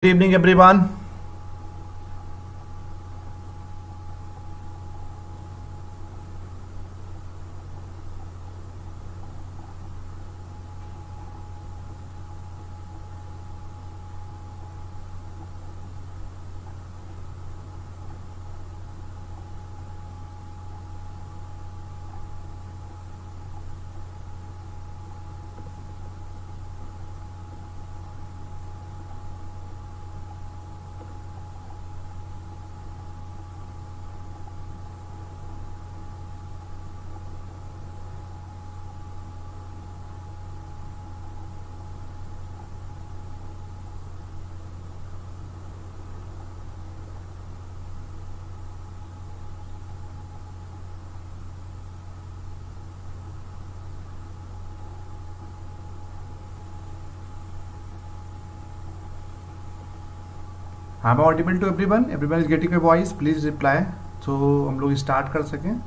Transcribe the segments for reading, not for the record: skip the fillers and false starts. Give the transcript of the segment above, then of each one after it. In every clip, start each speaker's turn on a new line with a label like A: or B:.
A: Good evening, everyone. I'm audible to everyone. Everyone is getting my voice. Please reply. तो हम लोग start कर सकें.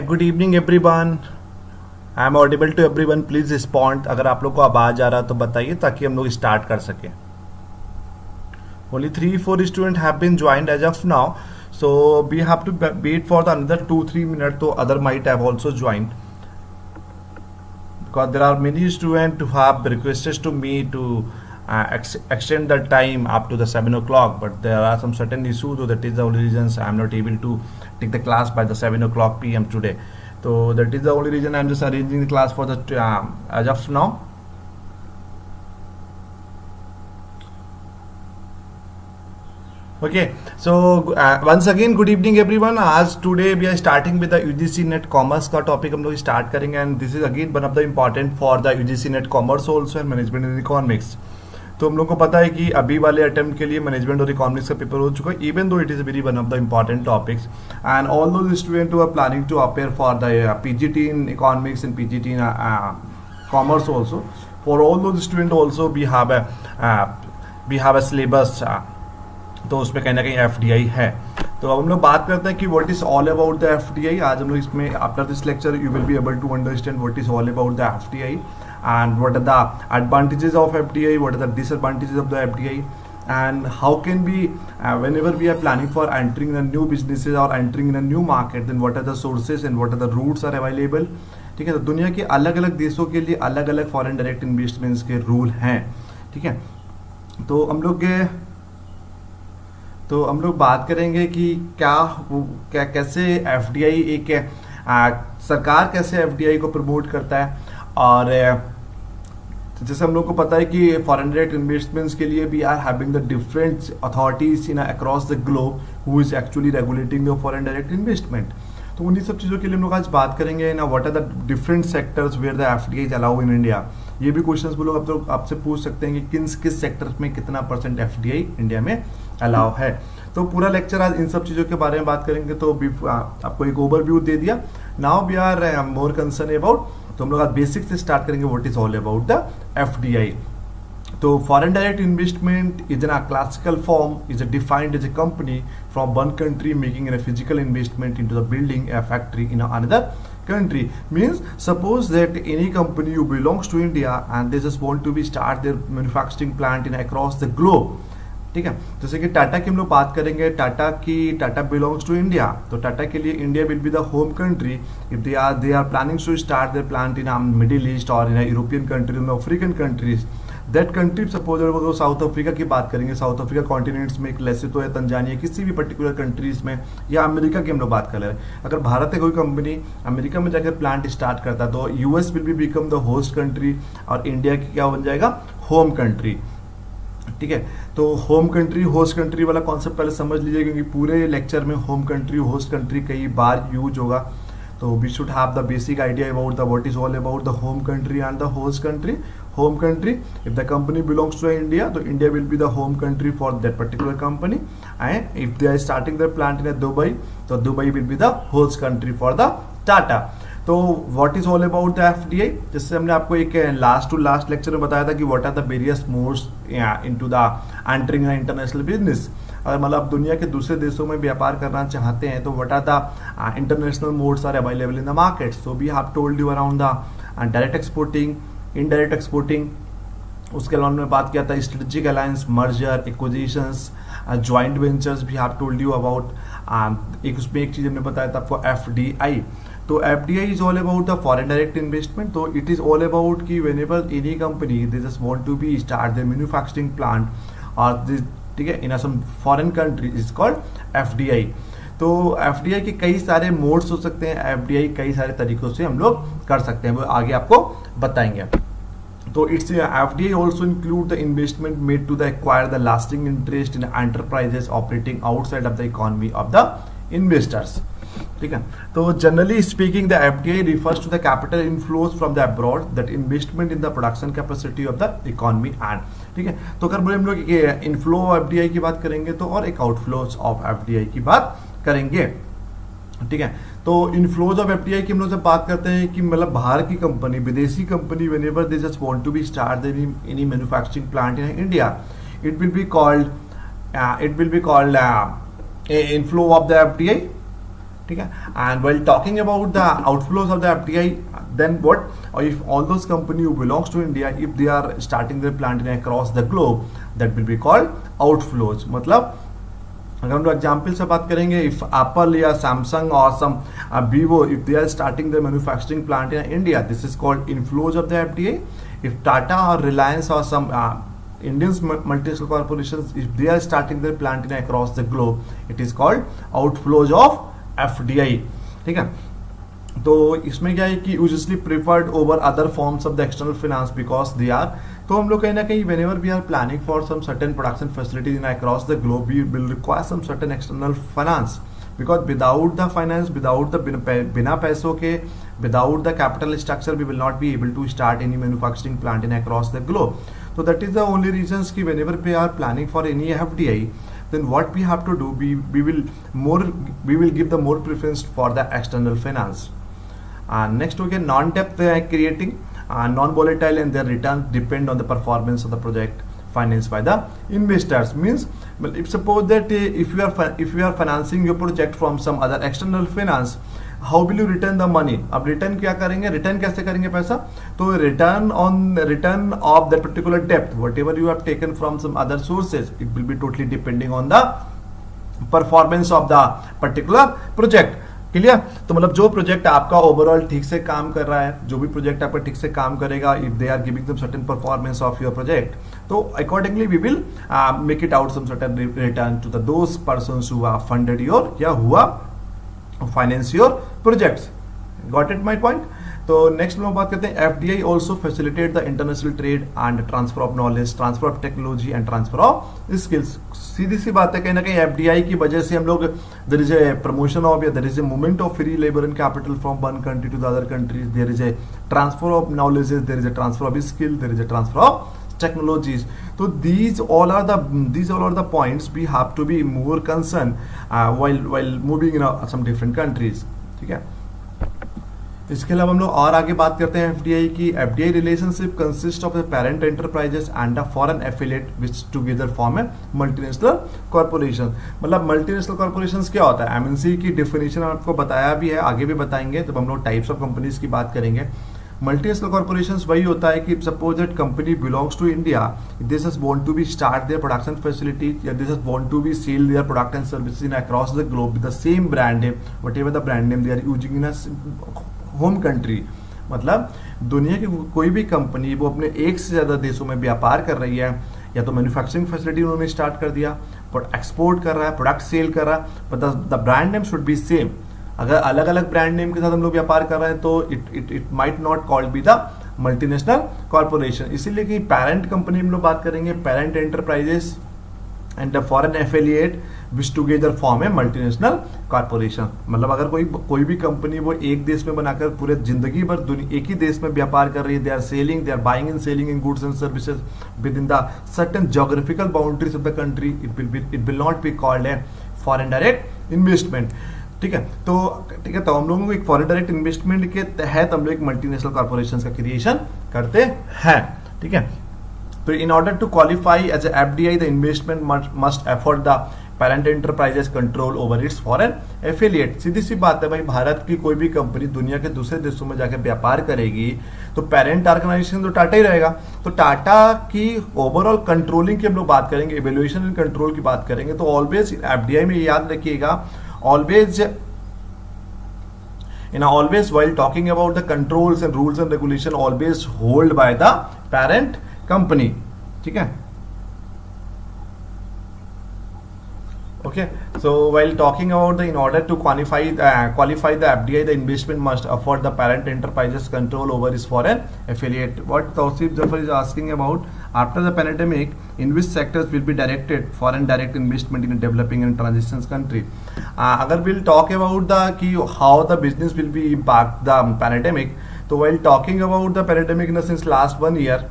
A: Good evening, everyone. I'm audible to everyone. Please respond. अगर आप लोग को आवाज आ रहा तो बताइए ताकि हम लोग स्टार्ट कर सकें. Only 3-4 students have been joined as of now, so we have to wait for the another 2-3 minutes. So other might have also joined because there are many students who have requested to me to extend the time up to the 7 o'clock, but there are some certain issues, so that is the only reasons I am not able to take the class by the 7 o'clock p.m. today. So that is the only reason I am just arranging the class for the as of now. Okay, so once again good evening everyone. आज today we are starting with the UGC Net Commerce का topic हम लोग start करेंगे, and this is again one of the important for the UGC Net Commerce also and Management and Economics. तो हम लोग को पता है कि अभी वाले अटेम्प्ट के लिए मैनेजमेंट और इकोनॉमिक्स का पेपर हो चुका है, even though it is very one of the important topics, and all those student who are planning to appear for the PGT in economics and PGT in commerce also, for all those student also we have a syllabus. तो उसमें कहीं ना कहीं FDI है. तो अब हम लोग बात करते हैं कि what is all about the FDI. आज हम लोग इसमें after this lecture you will be able to understand what is all about the FDI and what are the advantages of FDI, what are the disadvantages of the FDI, and how can we whenever we are planning for entering the new businesses or entering in a new market, then what are the sources and what are the routes are available. ठीक है, तो दुनिया के अलग अलग देशों के लिए अलग अलग फॉरेन डायरेक्ट इन्वेस्टमेंट्स के रूल हैं. ठीक है, तो हम लोग बात करेंगे कि क्या कैसे एफडीआई एक सरकार कैसे एफडीआई को प्रमोट करता है. और जैसे हम लोग को पता है कि फॉरेन डायरेक्ट इन्वेस्टमेंट्स के लिए we are having the different authorities in across the globe who is actually regulating the foreign direct investment. तो उन्हीं सब चीज़ों के लिए हम लोग आज बात करेंगे ना, what are the different sectors where the FDI is allow in India. ये भी क्वेश्चंस वो लोग अब तो आपसे पूछ सकते हैं कि किस सेक्टर में कितना % एफडीआई इंडिया में अलाउ है। तो पूरा लेक्चर आज इन सब चीज़ों के बारे में बात करेंगे। तो आपको एक ओवरव्यू दे दिया। Now we are more concern about, तो हम लोग आज बेसिक से स्टार्ट करेंगे what is all about the FDI. तो foreign direct investment is in a classical form is defined as a company from one country making a physical investment into the building a factory in another country. Means suppose that any company who belongs to India and they just want to be start their manufacturing plant in across the globe. ठीक है, जैसे कि टाटा की हम लोग बात करेंगे, Tata belongs to India, तो टाटा के लिए India will be the home country if they are planning to start their plant in middle east और in European country, in African countries. That country suppose अगर साउथ अफ्रीका की बात करेंगे, south Africa continents में एक Lesotho है, Tanzania, किसी भी पर्टिकुलर कंट्रीज में, या अमेरिका की हम लोग बात कर रहे हैं। अगर भारत है कोई कंपनी अमेरिका में जाकर प्लांट स्टार्ट करता है तो US will be become the host country और इंडिया की क्या बन जाएगा, होम कंट्री। ठीक है, तो होम कंट्री होस्ट कंट्री वाला कॉन्सेप्ट पहले समझ लीजिए, क्योंकि पूरे लेक्चर में होम कंट्री होस्ट कंट्री कई बार यूज होगा। तो we should have the basic idea about the what is all about the home country and the host country. Home country, if the company belongs to India, तो India will be the home country for that particular company, and if they are starting the plant in Dubai, तो Dubai will be the host country for the Tata. तो what is all about the FDI, जैसे हमने आपको एक last to last lecture में बताया था कि what are the various modes into the entering international business. अगर मतलब दुनिया के दूसरे देशों में व्यापार करना चाहते हैं तो what are the international modes are available in the market. So we have told you around the direct exporting, indirect exporting, उसके अलावा हमने बात किया था strategic alliance, merger, acquisitions, joint ventures भी हैव टोल्ड यू अबाउट। एक उसमें एक चीज हमने बताया था आपको एफडीआई। तो FDI is all about the foreign direct investment. तो इट इज ऑल अबाउट कि whenever any company they just want to be start their manufacturing plant और दिस, ठीक है, in some foreign country is called FDI. तो FDI के कई सारे modes हो सकते हैं, एफडीआई कई सारे तरीकों से हम लोग कर सकते हैं, वो आगे आपको बताएंगे। तो it's FDI also include the investment made to the acquire the lasting interest in enterprises operating outside of the economy of the investors. ठीक है, तो generally speaking the FDI refers to the capital inflows from the abroad that investment in the production capacity of the economy and, ठीक है। तो अगर बोले हम लोग इनफ्लो ऑफ एफडीआई की बात करेंगे तो और एक आउटफ्लोज ऑफ एफडीआई की बात करेंगे। ठीक है, तो इनफ्लोज ऑफ एफडीआई की हम लोग जब बात करते हैं कि मतलब बाहर की कंपनी, विदेशी company whenever they just want to be start any manufacturing plant in India, it will be called inflow of the FDI. ठीक है, and while talking about the outflows of the FDI, then what, or if all those company who belongs to India, if they are starting their plant in across the globe, that will be called outflows। मतलब अगर हम लोग example से बात करेंगे, if Apple या Samsung और some Vivo, if they are starting the manufacturing plant in India, this is called inflows of the FDI. If Tata और रिलायंस और सम Indian multinational corporations, if they are starting their plant in across the globe, it is called outflows of FDI। ठीक है, तो इसमें क्या है कि usually preferred over other forms of the external finance because they are, तो हम लोग कहीं ना कहीं whenever we are planning for some certain production facilities in across the globe, we will require some certain external finance because without the finance, without the बिना पैसों के, without the capital structure, we will not be able to start any manufacturing plant in across the globe. So that is the only reasons कि whenever we are planning for any FDI, then what we have to do, we will give the more preference for the external finance. Next we get non-debt creating, non-volatile, and their returns depend on the performance of the project financed by the investors. Means if suppose that if you are financing your project from some other external finance, how will you return the money. अब return क्या करेंगे, return कैसे करेंगे पैसा, तो return of that particular डेप्थ whatever you have taken from some other sources, it will be totally depending on the performance of the particular project. Clear, तो मतलब जो प्रोजेक्ट आपका ओवरऑल ठीक से काम कर रहा है, जो भी प्रोजेक्ट आपका ठीक से काम करेगा, if they are giving some certain performance of your project, तो accordingly we will make it out some certain return to the those persons who have funded your या who have finance your projects. Got it my point. तो next हम लोग बात करते हैं FDI also facilitate the international trade and transfer of knowledge, transfer of technology and transfer of skills. सीधी सी बात है, कहीं ना कहीं एफडीआई की वजह से हम लोग there is a promotion of या there is a movement of free labour and capital from one country to the other countries, there is a transfer of knowledge, there is a transfer of skill, there is a transfer of technologies. So these all are the points we have to be more concerned while moving in some different countries. ठीक है, इसके अलावा हम लोग और आगे बात करते हैं एफडीआई की। FDI relationship consist of the parent enterprises and the foreign affiliate which together form A multinational corporation. मतलब मल्टीनेशनल कॉर्पोरेशंस क्या होता है, एमएनसी की डेफिनेशन आपको बताया भी है, आगे भी बताएंगे जब हम लोग टाइप्स ऑफ कंपनीज की बात करेंगे। मल्टीनेशनल कॉर्पोरेशंस वही होता है कि suppose that company belongs to India, this is want to be start their production facility या this is want to be sell their product and services in across the globe with the same brand name, whatever the brand name they are using in home country. मतलब दुनिया की कोई भी company वो अपने एक से ज्यादा देशों में व्यापार कर रही है, या तो मैन्युफैक्चरिंग फैसिलिटी उन्होंने स्टार्ट कर दिया, एक्सपोर्ट कर रहा है, प्रोडक्ट सेल कर रहा है, but the brand name should be same. अगर अलग अलग ब्रांड नेम के साथ हम लोग व्यापार कर रहे हैं तो it might not called be the multinational corporation. इसीलिए कि पेरेंट कंपनी हम लोग बात करेंगे, parent enterprises and the foreign affiliate which together form है मल्टीनेशनल कॉर्पोरेशन। मतलब अगर कोई भी कंपनी वो एक देश में बनाकर पूरे जिंदगी भर एक ही देश में व्यापार कर रही है, they are buying and selling in goods and services within the certain geographical boundaries of the country, it will not be called a foreign direct investment. ठीक है, तो हम लोगों को एक फॉरेन डायरेक्ट इन्वेस्टमेंट के तहत हम लोग एक मल्टीनेशनल कॉर्पोरेशन का क्रिएशन करते हैं। ठीक है, तो in order to qualify as a FDI the investment must afford the parent enterprises control over its foreign affiliate. सीधी सी बात है भाई, भारत की कोई भी कंपनी दुनिया के दूसरे देशों में जाकर व्यापार करेगी तो पेरेंट ऑर्गेनाइजेशन तो टाटा ही रहेगा। तो टाटा की ओवरऑल कंट्रोलिंग की हम लोग बात करेंगे, इवेल्युएशन एंड कंट्रोल की बात करेंगे, तो ऑलवेज एफडीआई में याद रखिएगा, always while talking about the controls and rules and regulation always hold by the parent company. ठीक है, okay, so while talking about in order to qualify the FDI, the investment must afford the parent enterprises control over its foreign affiliate. What Tausif Jafar is asking about, after the pandemic, in which sectors will be directed foreign direct investment in a developing and transition country? Agar we'll talk about the how the business will be impact the pandemic, so while talking about the pandemic in the since last 1 year,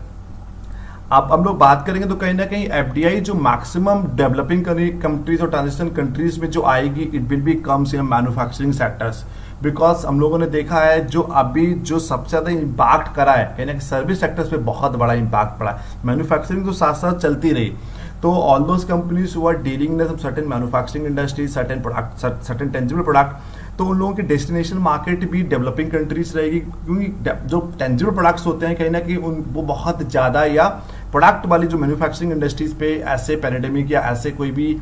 A: अब हम लोग बात करेंगे तो कहीं ना कहीं FDI जो मैक्सिमम डेवलपिंग कंट्रीज और ट्रांजिशन कंट्रीज में जो आएगी, it will B comes in manufacturing sectors. Because हम लोगों ने देखा है जो अभी जो सबसे ज्यादा इम्पैक्ट करा है कहीं ना कहीं सर्विस सेक्टर्स पे बहुत बड़ा इम्पैक्ट पड़ा है। मैन्युफैक्चरिंग तो साथ साथ चलती रही, तो all those companies who are dealing with certain manufacturing industry, certain product, certain tangible product, तो उन लोगों की डेस्टिनेशन मार्केट भी डेवलपिंग कंट्रीज रहेगी, क्योंकि जो टेंजिबल प्रोडक्ट्स होते हैं कहीं ना कहीं वो बहुत ज़्यादा, या प्रोडक्ट वाली जो मैन्युफैक्चरिंग इंडस्ट्रीज पे ऐसे पैंडेमिक या ऐसे कोई भी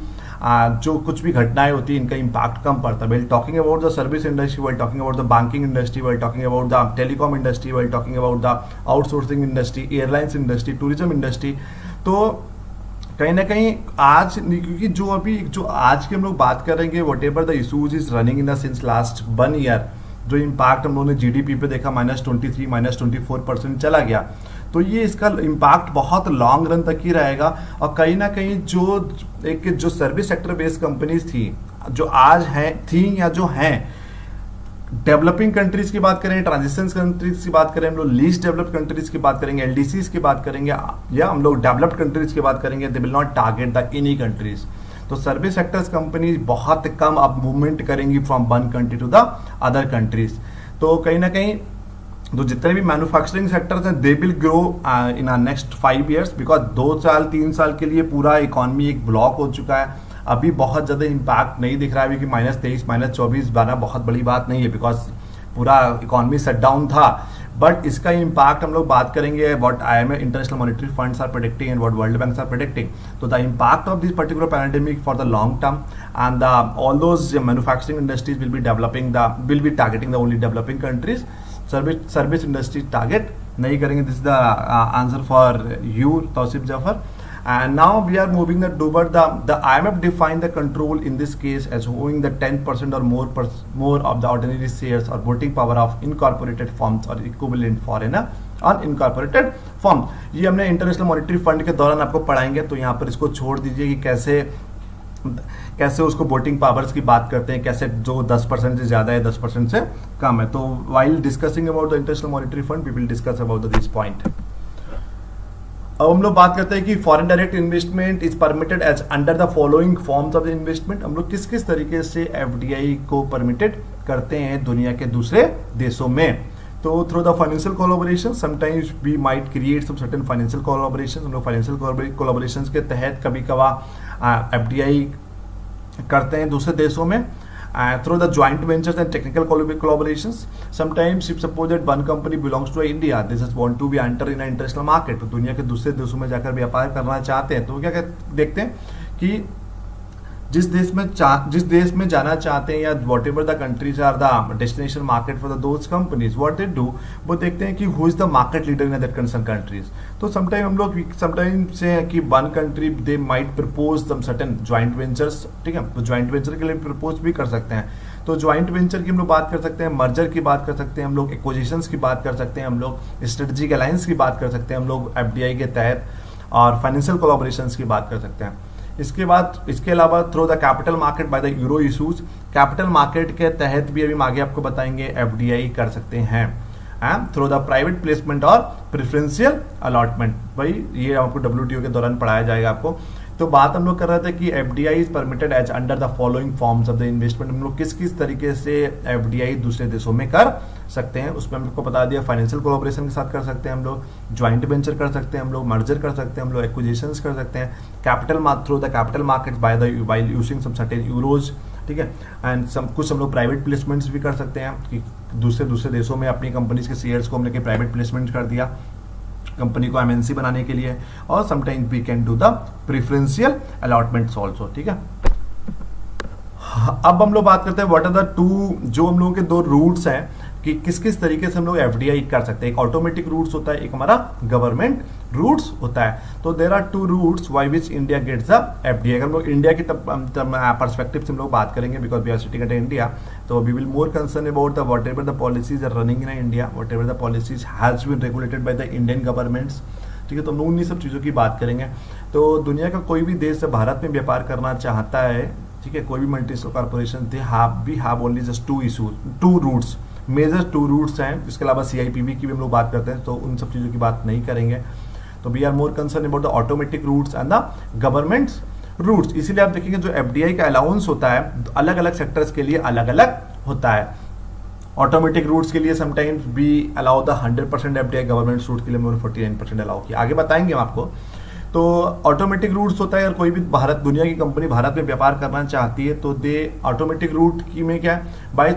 A: जो कुछ भी घटनाएं होती है इनका इम्पैक्ट कम पड़ता है। Well talking about the service industry, well talking about the banking industry, well talking about the telecom industry, well talking about the outsourcing industry, airlines industry, tourism industry, तो कहीं ना कहीं आज, क्योंकि जो आज की हम लोग बात करेंगे, what ever the issues is running in the since last 1 year, जो इम्पैक्ट हम लोगों ने जीडीपी पे देखा -23 -24% चला गया, तो ये इसका इम्पैक्ट बहुत लॉन्ग रन तक ही रहेगा। और कहीं ना कहीं जो सर्विस सेक्टर बेस्ड कंपनीज थी, जो आज थी या जो हैं, डेवलपिंग कंट्रीज की बात करें, ट्रांजिशन कंट्रीज की बात करें, हम लोग लीस्ट डेवलप्ड कंट्रीज की बात करेंगे, एलडीसीज की बात करेंगे, या हम लोग डेवलप्ड कंट्रीज की बात करेंगे, they will not target the any countries. तो सर्विस सेक्टर्स कंपनी बहुत कम अब मूवमेंट करेंगी from one country to the other countries. तो कहीं ना कहीं तो जितने भी मैन्युफैक्चरिंग सेक्टर्स हैं, they will grow in next 5 years, because 2 साल 3 साल के लिए पूरा इकोनॉमी एक ब्लॉक हो चुका है। अभी बहुत ज़्यादा इम्पैक्ट नहीं दिख रहा है, कि -23 -24 12 बहुत बड़ी बात नहीं है, बिकॉज पूरा इकोनॉमी शट डाउन था। बट इसका इम्पैक्ट हम लोग बात करेंगे what IMF, international monetary funds are predicting and what world bank are predicting. तो the impact of this particular pandemic for the long term and all those manufacturing industries will be targeting the only developing countries. Service industry target नहीं करेंगे। This is the answer for you Tauseef Zafar. And now we are moving toward the IMF define the control in this case as owning the 10% or more of the ordinary shares or voting power of incorporated firms or equivalent for an unincorporated form. ये हमने international monetary fund के दौरान आपको पढ़ाएंगे, तो यहाँ पर इसको छोड़ दीजिए कि कैसे उसको वोटिंग पावर्स की बात करते हैं, कैसे जो 10% से ज्यादा है 10% से कम है। तो while discussing about the international monetary fund we will discuss about this point. अब हम लोग बात करते हैं कि foreign direct investment is permitted as under the following forms of the investment. हम लोग किस किस तरीके से एफडीआई को परमिटेड करते हैं दुनिया के दूसरे देशों में। तो through the financial collaboration sometimes we might create some certain financial collaboration. हम लोग फाइनेंशियल कोलैबोरेशन के तहत कभी कभार एफडीआई करते हैं दूसरे देशों में through the joint ventures and technical collaborations. Sometimes if suppose that one company belongs to India, they just want to be enter in an international market, तो दुनिया के दूसरे देशों में जाकर व्यापार करना चाहते हैं, तो क्या देखते हैं कि जिस देश में जाना चाहते हैं या whatever the countries are the destination market for the those companies, what they do, वो देखते हैं कि who is the market leader in that concern countries. तो समटाइम हम लोग से है कि one country they might propose some certain joint ventures, ठीक है, तो ज्वाइंट वेंचर के लिए प्रपोज भी कर सकते हैं। तो ज्वाइंट वेंचर की हम लोग बात कर सकते हैं, मर्जर की बात कर सकते हैं हम लोग, एक्विजिशंस की बात कर सकते हैं हम लोग, स्ट्रेटेजिक अलायंस की बात कर सकते हैं हम लोग एफडीआई के तहत, और फाइनेंशियल कोलैबोरेशंस की बात कर सकते हैं। इसके अलावा through the capital market by the euro issues, capital market के तहत भी अभी हम आगे आपको बताएंगे एफडीआई कर सकते हैं थ्रू द प्राइवेट प्लेसमेंट और प्रेफरेंशियल अलॉटमेंट। भाई ये आपको डब्ल्यूटीओ के दौरान पढ़ाया जाएगा आपको। तो बात हम लोग कर रहे थे कि FDI is permitted as under the following forms of the investment. हम लोग किस किस तरीके से एफडीआई दूसरे देशों में कर सकते हैं, उसमें हमको बता दिया। फाइनेंशियल कोलैबोरेशन के साथ कर सकते हैं हम लोग, ज्वाइंट वेंचर कर सकते हैं हम लोग, मर्जर कर सकते हैं हम लोग, एक्विजिशंस कर सकते हैं, capital through the capital market by the while using some certain euros, ठीक है, एंड कुछ हम लोग प्राइवेट प्लेसमेंट्स भी कर सकते हैं कि दूसरे देशों में अपनी कंपनीज के शेयर्स को हमने प्राइवेट प्लेसमेंट कर दिया कंपनी को एमएनसी बनाने के लिए, और sometimes we can do the preferential allotments also, ठीक है। अब हम लोग बात करते हैं व्हाट आर द टू, जो हम लोगों के दो रूट्स हैं कि किस किस तरीके से हम लोग एफडीआई कर सकते हैं। एक ऑटोमेटिक रूट्स होता है, एक हमारा गवर्नमेंट रूट्स होता है। तो there are two routes by which India gets the FDI. अगर हम लोग इंडिया की पर्सपेक्टिव से हम लोग बात करेंगे, because we are sitting at India, तो we will more concern about the whatever the policies are running in India, whatever the policies has been regulated by the Indian governments, ठीक है। तो हम लोग उन्हीं सब चीज़ों की बात करेंगे। तो दुनिया का कोई भी देश भारत में व्यापार करना चाहता है, ठीक है, कोई भी multinational corporation, we have only just two routes, major two routes हैं। इसके अलावा सीआईपीवी की भी हम लोग बात करते हैं, तो उन सब चीज़ों की बात नहीं करेंगे। तो we are more concern about the automatic routes and the governments routes. इसीलिए आप देखेंगे जो एफडीआई का अलाउंस होता है अलग अलग सेक्टर्स के लिए अलग अलग होता है। ऑटोमेटिक रूट्स के लिए sometimes we allow the 100% FDI, government route के लिए हमने 49% अलाउ किया, आगे बताएंगे हम आपको। तो ऑटोमेटिक रूट्स होता है, अगर कोई भी दुनिया की कंपनी भारत में व्यापार करना चाहती है तो दे ऑटोमेटिक रूट की में क्या है, by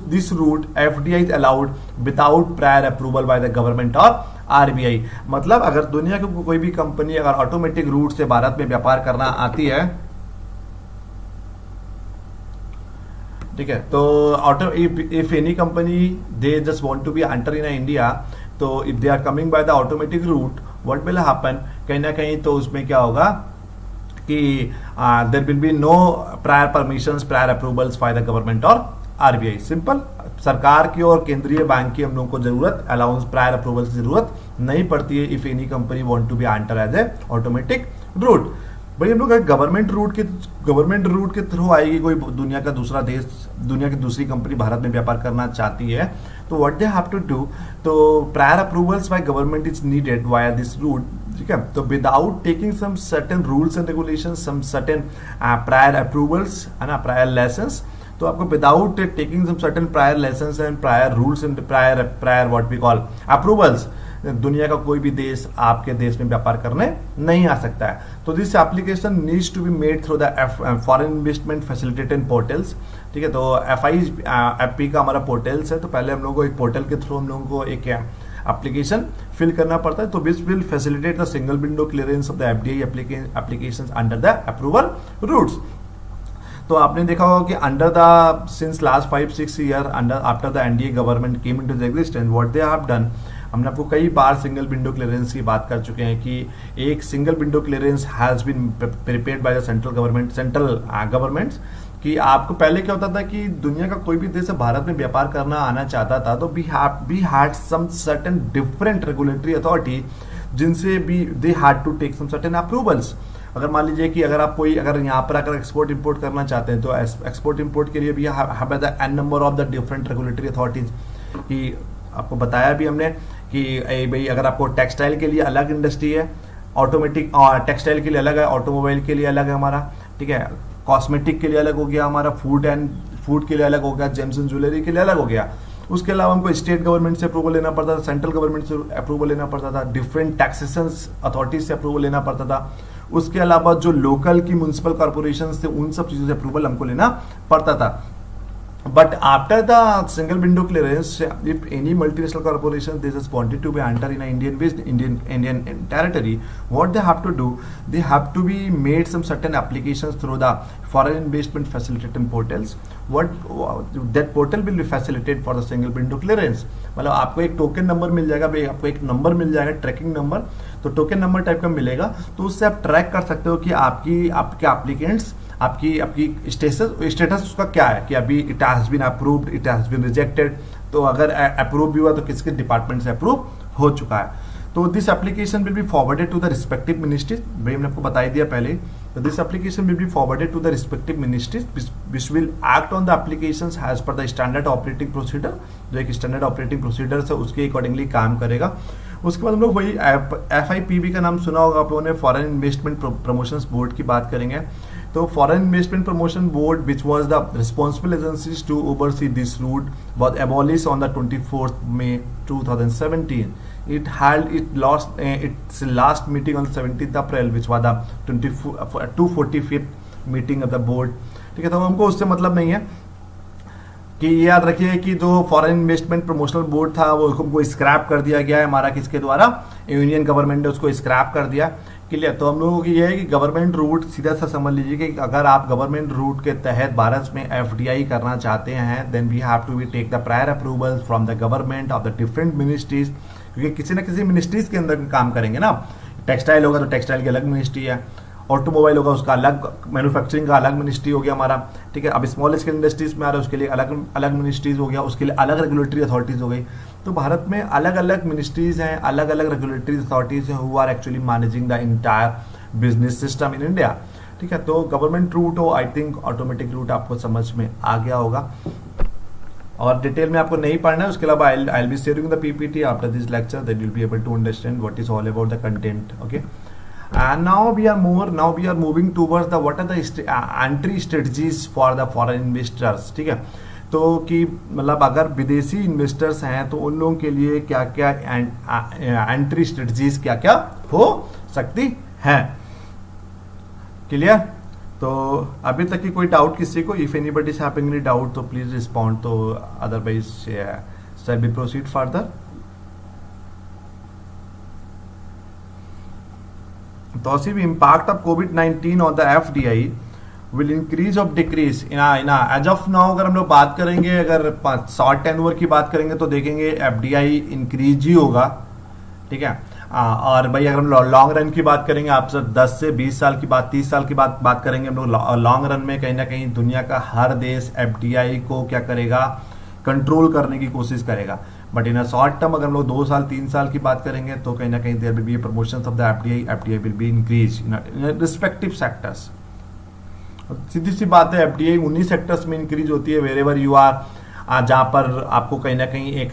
A: this route FDI is allowed without prior approval by the government और आरबीआई। मतलब अगर दुनिया की कोई भी कंपनी अगर ऑटोमेटिक रूट से भारत में व्यापार करना आती है, ठीक है, तो if any company they just want to be enter in India, तो if they are coming by the automatic route, what will happen, कहीं ना कहीं तो उसमें क्या होगा कि there will be no prior permissions, prior approvals by the government और आरबीआई। सिंपल, सरकार की और केंद्रीय बैंक की हम लोगों को जरूरत अलाउंस प्रायर अप्रूवल की जरूरत नहीं पड़ती है if any company want to be enter as a automatic route. भाई हम लोग गवर्नमेंट रूट के थ्रू आएगी कोई दुनिया का दूसरा देश, दुनिया की दूसरी कंपनी भारत में व्यापार करना चाहती है, तो what they have to do, तो prior approvals by government is needed via this route, ठीक है। तो without taking some certain rules and regulations, some certain prior approvals, है ना, प्रायर लाइसेंस, तो आपको without taking some certain prior licence and prior rules and prior what we call approvals, दुनिया का कोई भी देश आपके देश में व्यापार करने नहीं आ सकता है। तो this application needs to be made through the foreign investment facilitated portals, ठीक है। तो एफआई का हमारा पोर्टल्स है, तो पहले हम लोगों को एक पोर्टल के थ्रू हम लोगों को एक एप्लीकेशन फिल करना पड़ता है, तो which will facilitate the single window clearance of the FDI applications under the approval routes. तो आपने देखा होगा कि under the since last 5-6 year under after the NDA government came into the existence, what they have done, हमने आपको कई बार single window clearance की बात कर चुके हैं कि एक single window clearance has been prepared by the central governments, कि आपको पहले क्या होता था कि दुनिया का कोई भी देश भारत में व्यापार करना आना चाहता था तो we had some certain different regulatory authority जिनसे भी they had to take some certain approvals. अगर मान लीजिए कि अगर आप कोई अगर यहाँ पर अगर एक्सपोर्ट इंपोर्ट करना चाहते हैं तो एक्सपोर्ट इंपोर्ट के लिए भी have the an number of the different regulatory authorities. कि आपको बताया भी हमने कि भाई अगर आपको टेक्सटाइल के लिए अलग इंडस्ट्री है, ऑटोमेटिक टेक्सटाइल के लिए अलग है, ऑटोमोबाइल के लिए अलग है हमारा, ठीक है, कॉस्मेटिक के लिए अलग हो गया हमारा, फूड के लिए अलग हो गया, जेम्स एंड ज्वेलरी के लिए अलग हो गया। उसके अलावा हमको स्टेट गवर्नमेंट से अप्रूवल लेना पड़ता था, सेंट्रल गवर्नमेंट से अप्रूवल लेना पड़ता था, डिफरेंट टैक्सेशन अथॉरिटीज से अप्रूवल लेना पड़ता था। उसके अलावा जो लोकल की म्युनिसिपल कॉर्पोरेशन थे उन सब चीजों से अप्रूवल हमको लेना पड़ता था। But after the single window clearance, if any multinational corporation they just wanted to be enter in a Indian territory, what they have to do, they have to be made some certain applications through the foreign investment facilitating portals. What that portal will be facilitated for the single window clearance. मतलब आपको एक token number मिल जाएगा, भाई आपको एक number मिल जाएगा, tracking number, तो token number type का मिलेगा, तो उससे आप ट्रैक कर सकते हो कि आपके एप्लीकेंट्स आपकी स्टेटस उसका क्या है, कि अभी it has been approved, it has been rejected, तो अगर अप्रूव भी हुआ तो किसके डिपार्टमेंट से अप्रूव हो चुका है। तो this application will be forwarded to the respective ministries, भाई हमने आपको बता दिया पहले। तो this application will be forwarded to the respective ministries which will act on the applications as per the standard operating procedure, जो एक स्टैंडर्ड ऑपरेटिंग प्रोसीजर है उसके अकॉर्डिंगली काम करेगा। उसके बाद हम लोग वही FIPB का नाम सुना होगा आप लोगों ने, फॉरेन इन्वेस्टमेंट प्रमोशंस बोर्ड की बात करेंगे। तो foreign investment promotion board which was the responsible agencies to oversee this route was abolished on the 24th May 2017. It held its last meeting on 17th April, which was the 245th meeting of the board. ठीक है, तो हमको उससे मतलब नहीं है कि ये याद रखिए कि जो फॉरेन इन्वेस्टमेंट प्रमोशनल बोर्ड था वो हमको स्क्रैप कर दिया गया है हमारा, किसके द्वारा, यूनियन गवर्नमेंट ने उसको स्क्रैप कर दिया। क्लियर। तो हम लोगों की ये है कि गवर्नमेंट रूट सीधा सा समझ लीजिए कि अगर आप गवर्नमेंट रूट के तहत भारत में FDI करना चाहते हैं then we have to be take the prior approval from the government of the different ministries, क्योंकि किसी न किसी मिनिस्ट्रीज के अंदर काम करेंगे ना। टेक्सटाइल होगा तो टेक्सटाइल की अलग मिनिस्ट्री है, ऑटोमोबाइल होगा उसका अलग, मैन्युफैक्चरिंग का अलग मिनिस्ट्री हो गया हमारा, ठीक है। अब स्मॉल स्केल इंडस्ट्रीज में आ रहा है उसके लिए अलग अलग मिनिस्ट्रीज हो गया, उसके लिए अलग रेगुलेटरी अथॉरिटीज हो गई। तो भारत में अलग अलग मिनिस्ट्रीज हैं, अलग अलग रेगुलेटरी अथॉरिटीज हैं who are actually managing the entire business system in India, ठीक है। तो गवर्नमेंट रूट हो, आई थिंक ऑटोमेटिक रूट आपको समझ में आ गया होगा और डिटेल में आपको नहीं पढ़ना है। उसके अलावा I will be sharing the PPT after this lecture, then you will be able to understand what is all about the content, okay. And now we are moving towards the what are the entry strategies for the foreign investors, ठीक है। तो कि मतलब अगर विदेशी investors हैं तो उन लोगों के लिए क्या क्या एंट्री स्ट्रेटजीज क्या क्या हो सकती हैं, क्लियर। तो अभी तक की कोई डाउट किसी को, if anybody is having any doubt तो प्लीज रिस्पॉन्ड, तो otherwise shall be proceed further. तो impact of COVID-19 on the FDI will increase or decrease in as of now। अगर हम लोग बात करेंगे, अगर शॉर्ट टेन्योर की बात करेंगे तो देखेंगे FDI इंक्रीज ही होगा, ठीक है। और भाई अगर हम लॉन्ग रन की बात करेंगे, आप सर 10 से 20 साल की बात, 30 साल की बात करेंगे हम लोग, लॉन्ग रन में कहीं ना कहीं दुनिया का हर देश FDI को क्या करेगा, कंट्रोल करने की कोशिश करेगा। But in a short term अगर हम लोग 2 साल 3 साल की बात करेंगे तो कहीं ना कहीं there will be promotions of the FDI will be increase in respective sectors. सीधी सी बात है, FDI उन्हीं सेक्टर्स में इंक्रीज होती है वेरेवर यू आर, जहां पर आपको कहीं ना कहीं एक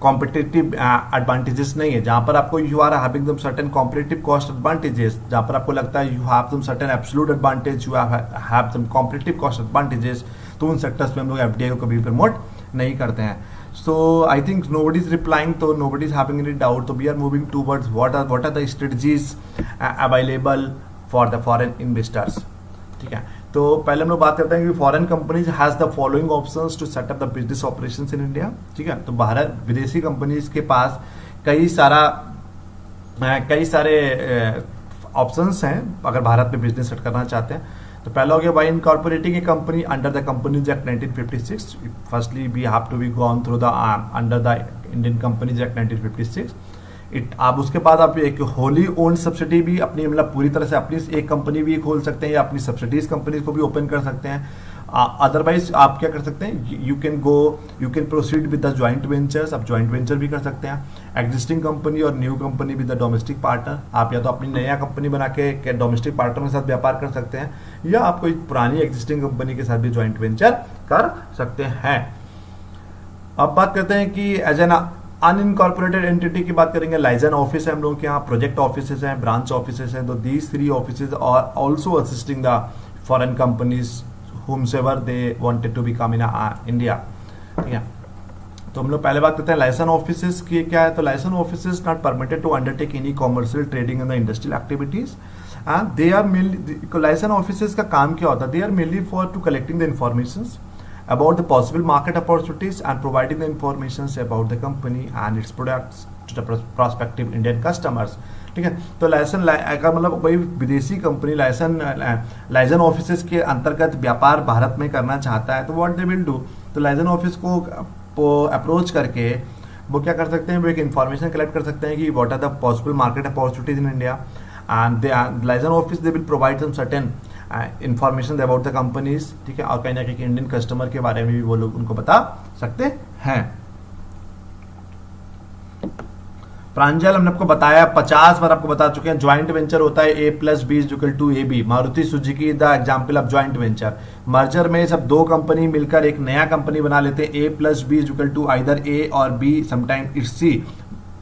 A: कॉम्पिटिटिव एडवांटेजेस नहीं है, जहां पर आपको you are having some certain competitive cost advantages, जहां पर आपको लगता है you have some certain absolute advantage, you have some competitive cost advantages, तो उन सेक्टर्स में हम लोग FDI को कभी प्रमोट नहीं करते हैं। So I think nobody is replying, so nobody is having any doubt. So we are moving towards what are the strategies available for the foreign investors, ठीक है। तो पहले हम लोग बात करते हैं कि foreign companies has the following options to set up the business operations in India, ठीक है। तो भारत विदेशी कंपनीज के पास कई सारे ऑप्शंस हैं अगर भारत में बिजनेस सेट करना चाहते हैं। तो पहला हो गया by incorporating a company under the companies act 1956। Firstly we have to be gone through the under the Indian companies act 1956। आप उसके बाद आप एक होली ओन्ड सब्सिडी भी अपनी मतलब पूरी तरह से अपनी एक कंपनी भी खोल सकते हैं या अपनी सब्सिडीज कंपनीज को भी ओपन कर सकते हैं। अदरवाइज आप क्या कर सकते हैं, you can proceed with the joint ventures, आप ज्वाइंट वेंचर भी कर सकते हैं। एग्जिस्टिंग कंपनी और new company with the domestic partner, आप या तो अपनी नया कंपनी बना के डोमेस्टिक पार्टनर के साथ व्यापार कर सकते हैं या आप कोई पुरानी एग्जिस्टिंग कंपनी के साथ भी ज्वाइंट वेंचर कर सकते हैं। अब बात करते हैं कि एज एन अनइनकॉर्पोरेटेड एंटिटी की बात करेंगे। लाइजन ऑफिस है हम लोगों के यहाँ, प्रोजेक्ट ऑफिसेज हैं, ब्रांच ऑफिसेज हैं। तो these 3 offices are also assisting the foreign companies whomsoever they wanted to become in India। ठीक है, तो हम लोग पहले बात करते हैं लाइसेंस ऑफिसेज की क्या है। तो license offices not permitted to undertake any commercial trading in the industrial activities and they are mainly, license offices का काम क्या होता है, they are mainly for to collecting the information about the possible market opportunities and providing the information about the company and its products to the prospective Indian customers। ठीक है, तो licence अगर मतलब कोई विदेशी कंपनी लाइसेंस ऑफिसेज के अंतर्गत व्यापार भारत में करना चाहता है तो व्हाट दे विल डू, तो लाइसेंस ऑफिस को अप्रोच करके वो क्या कर सकते हैं, वो एक इन्फॉर्मेशन कलेक्ट कर सकते हैं कि what are the possible market opportunities in India and license office they will provide some certain information about the companies. ठीक है, और कहीं ना कहीं इंडियन कस्टमर के बारे में भी वो लोग उनको बता सकते हैं। प्रांजल हमने आपको बताया 50 बार आपको बता चुके हैं, ज्वाइंट वेंचर होता है A+B=AB। Maruti Suzuki the example of joint venture. Merger में सब 2 कंपनी मिलकर एक नया कंपनी बना लेते हैं। A+B= आइदर A और B, sometime it's C,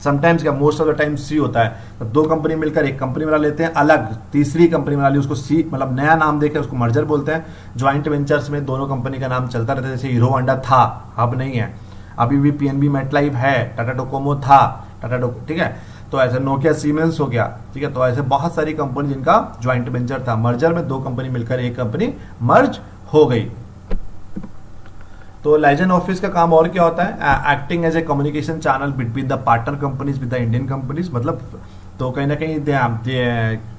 A: sometimes क्या most of the time C होता है। तो 2 कंपनी मिलकर एक कंपनी बना लेते हैं, अलग तीसरी कंपनी बना ली, उसको C मतलब नया नाम देकर उसको मर्जर बोलते हैं। ज्वाइंट वेंचर्स में दोनों कंपनी का नाम चलता रहता है, जैसे हीरो होंडा था, अब नहीं है, अभी भी PNB मेटलाइफ है, टाटा डोकोमो था, ठीक है, तो ऐसे नोकिया सीमेंस हो गया। ठीक है, तो ऐसे बहुत सारी कंपनी जिनका ज्वाइंट वेंचर था, मर्जर में 2 कंपनी मिलकर एक कंपनी मर्ज हो गई। तो लाइसेंस ऑफिस का काम और क्या होता है, acting as a communication channel between the partner companies with the Indian companies. मतलब तो कहीं ना कहीं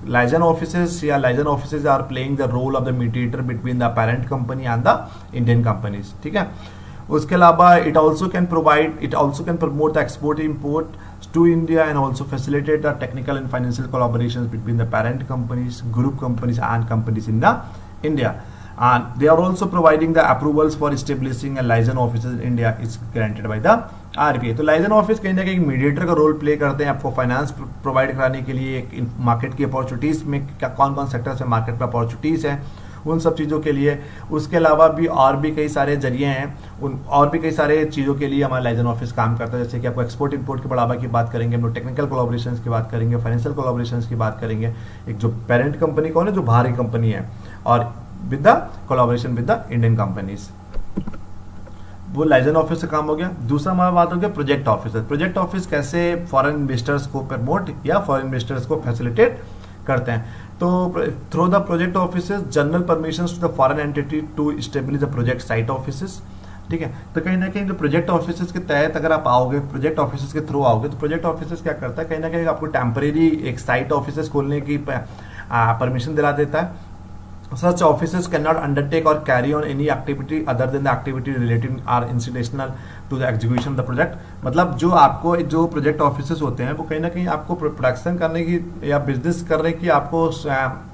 A: लाइसेंस ऑफिसेज या license offices are playing the role of the mediator between the parent company and the Indian companies. ठीक है, उसके अलावा it also can promote the export import to India and also facilitate the technical and financial collaborations between the parent companies, group companies and companies in the India, and they are also providing the approvals for establishing a license offices in India is granted by the RBI। तो licence office कहीं ना कहीं mediator का role play करते हैं आपको finance provide कराने के लिए, एक मार्केट की अपॉर्चुनिटीज में क्या कौन कौन सेक्टर्स में मार्केट में अपॉर्चुनिटीज हैं उन सब चीज़ों के लिए। उसके अलावा भी और भी कई सारे जरिए हैं, उन और भी कई सारे चीज़ों के लिए हमारा लाइसेंस ऑफिस काम करता है। जैसे कि आपको एक्सपोर्ट इंपोर्ट के बढ़ावा की बात करेंगे, हम लोग टेक्निकल कोलैबोरेशंस की बात करेंगे, फाइनेंशियल कोलैबोरेशंस की बात करेंगे। एक जो पेरेंट कंपनी कौन है, जो बाहरी कंपनी है, और with the collaboration with the Indian companies, वो लाइसेंस ऑफिस का काम हो गया। दूसरा हमारा बात हो गया प्रोजेक्ट ऑफिसर। प्रोजेक्ट ऑफिस कैसे फॉरेन इन्वेस्टर्स को प्रमोट या फॉरेन इन्वेस्टर्स को फैसिलिटेट करते हैं। तो through the project offices general permissions to the foreign entity to establish the project site offices. ठीक है, तो कहीं ना कहीं जो प्रोजेक्ट ऑफिसेज के तहत अगर आप आओगे, प्रोजेक्ट ऑफिसेज के थ्रू आओगे, तो प्रोजेक्ट ऑफिसेज क्या करता है, कहीं ना कहीं आपको टेम्परेरी एक साइट ऑफिसेज खोलने की परमिशन दिला देता है। Such offices cannot undertake or carry on any activity other than the activity relating or incidental to the execution of the project। मतलब जो आपको जो प्रोजेक्ट ऑफिसेस होते हैं वो कहीं ना कहीं आपको प्रोडक्शन करने की या बिजनेस करने की आपको